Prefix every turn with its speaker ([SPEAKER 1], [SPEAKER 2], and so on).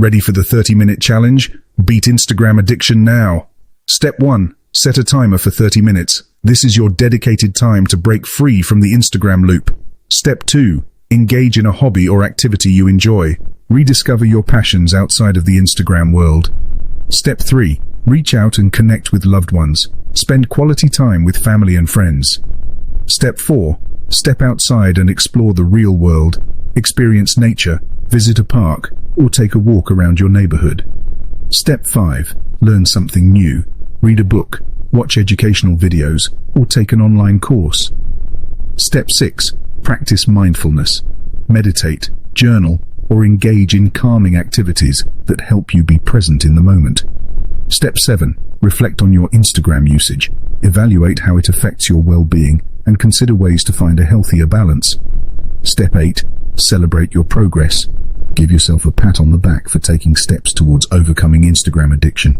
[SPEAKER 1] Ready for the 30-minute challenge? Beat Instagram addiction now. Step 1. Set a timer for 30 minutes. This is your dedicated time to break free from the Instagram loop. Step 2. Engage in a hobby or activity you enjoy. Rediscover your passions outside of the Instagram world. Step 3. Reach out and connect with loved ones. Spend quality time with family and friends. Step 4. Step outside and explore the real world. Experience nature, visit a park, or take a walk around your neighborhood. Step 5. Learn something new. Read a book, watch educational videos, or take an online course. Step 6. Practice mindfulness. Meditate, journal, or engage in calming activities that help you be present in the moment. Step 7. Reflect on your Instagram usage. Evaluate how it affects your well-being and consider ways to find a healthier balance. Step 8. Celebrate your progress. Give yourself a pat on the back for taking steps towards overcoming Instagram addiction.